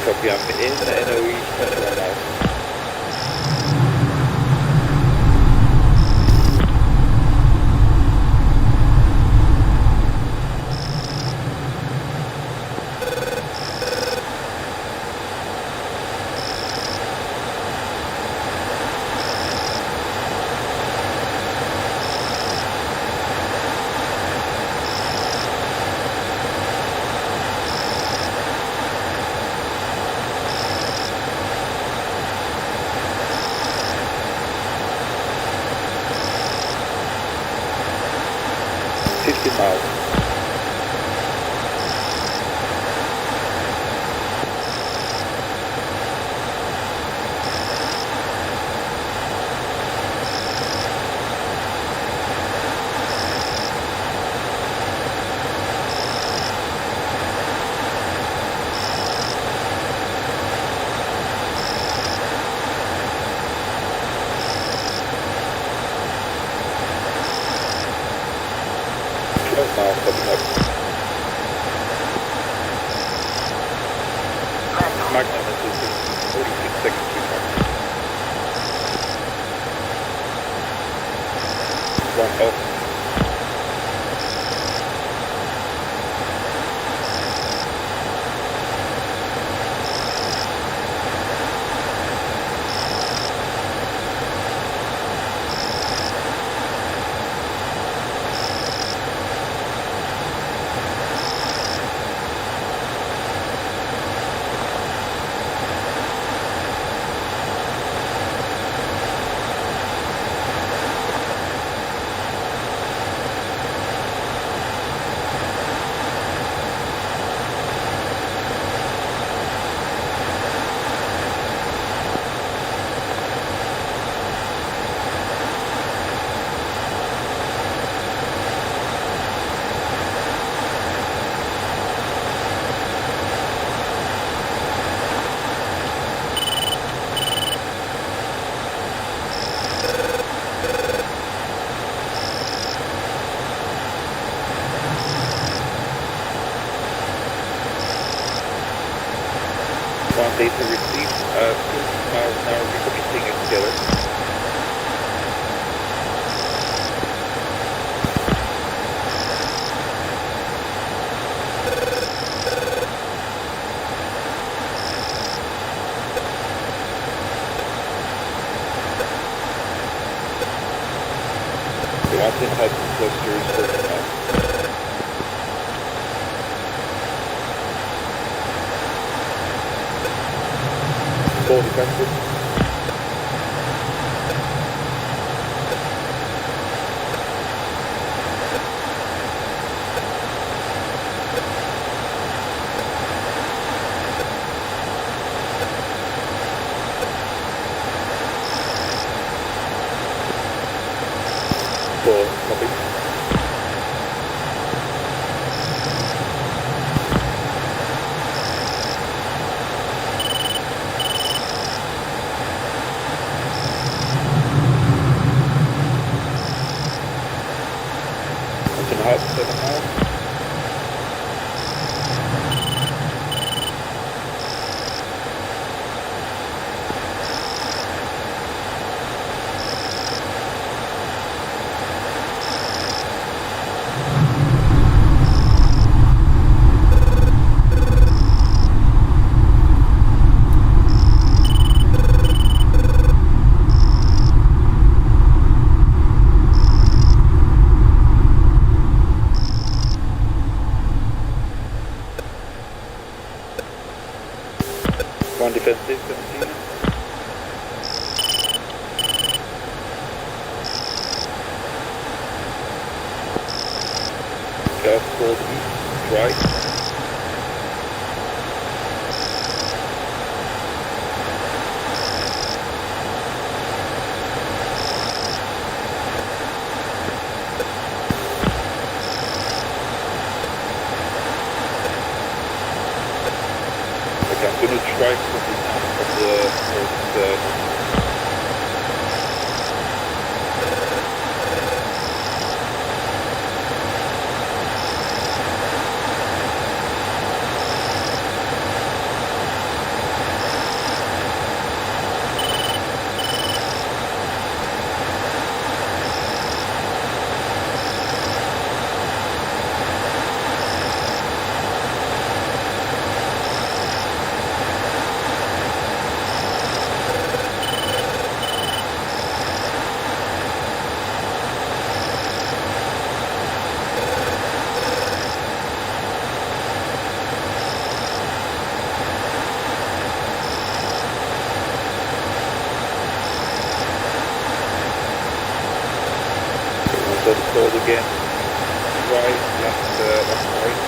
'Copy, I'm in NOE 21 now. Popping up. Magnum assistance, 46 seconds to mark. 1 off. One data received, 2 miles an hour recommitting and together. The mountain has clusters working on. Full defensive. Full copy. Mountain hut, 7 miles. One defensive, 17. Gas cold east, right. Okay, I'm going to try from the sound of the north. So the cold again, right, left right.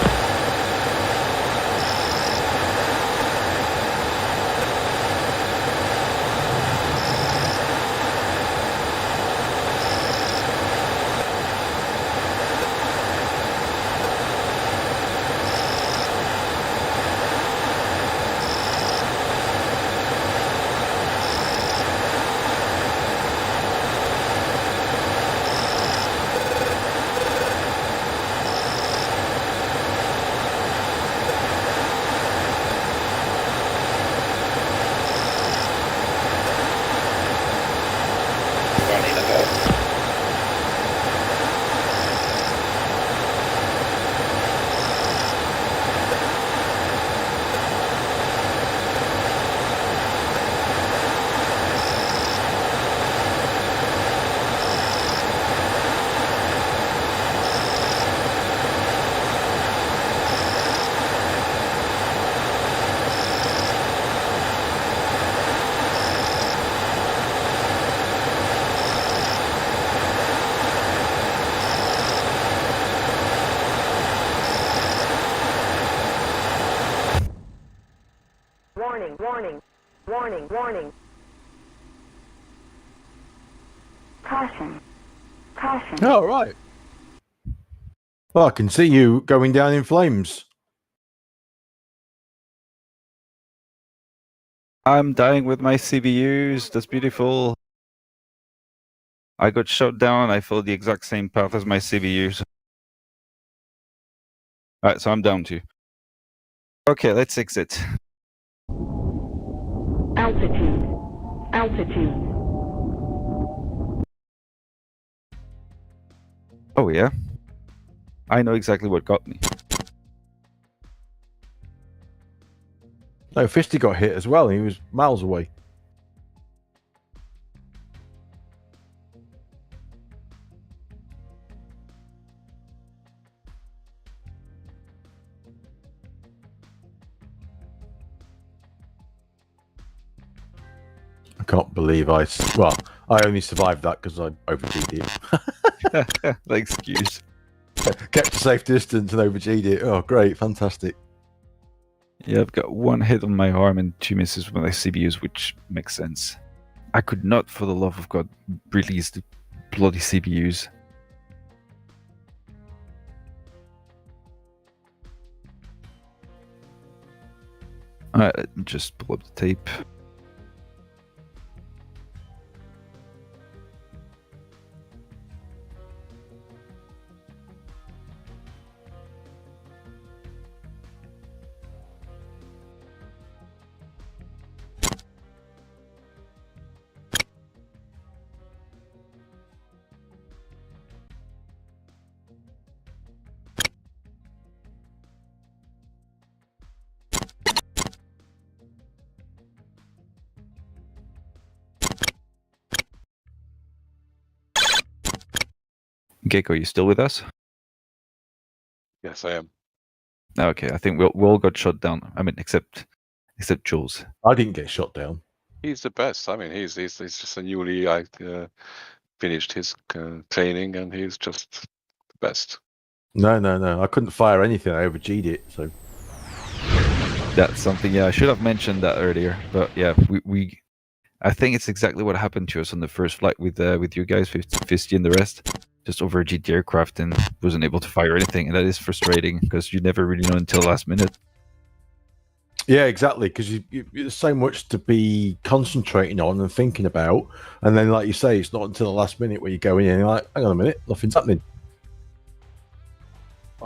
Warning, warning. Caution. Caution. Oh, right. Well, I can see you going down in flames. I'm dying with my CBUs. That's beautiful. I got shot down. I followed the exact same path as my CBUs. Alright, so I'm down 2. Okay, let's exit. Altitude. Altitude. Oh yeah. I know exactly what got me. No, Fisty got hit as well. He was miles away. I can't believe I only survived that because I over-G'd it. The excuse. Kept a safe distance and over-G'd it. Oh, great. Fantastic. Yeah, I've got 1 hit on my arm and 2 misses with my CBUs, which makes sense. I could not, for the love of God, release the bloody CBUs. Alright, let me just pull up the tape. Gecko, you still with us? Yes, I am. Okay, I think we all got shot down. I mean, except Jules. I didn't get shot down. He's the best. I mean, he's just a newly finished his training, and he's just the best. No. I couldn't fire anything. I over-G'd it. So That's something. Yeah, I should have mentioned that earlier. But yeah, we I think it's exactly what happened to us on the first flight with you guys, Fisty and the rest. Just over GT aircraft and wasn't able to fire anything, and that is frustrating because you never really know until last minute. yeah, exactly. Because there's so much to be concentrating on and thinking about, and then, like you say, it's not until the last minute where you go in and you're like, "Hang on a minute, nothing's happening."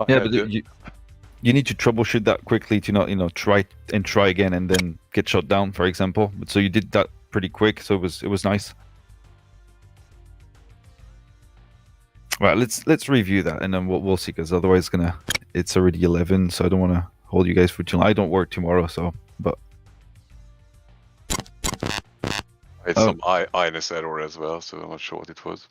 Yeah, but you need to troubleshoot that quickly to not try again and then get shot down, for example. But so you did that pretty quick, so it was nice. Right, let's review that and then we'll see, because otherwise it's already 11, so I don't want to hold you guys for too long. I don't work tomorrow, so but It's some INS error as well, so I'm not sure what it was.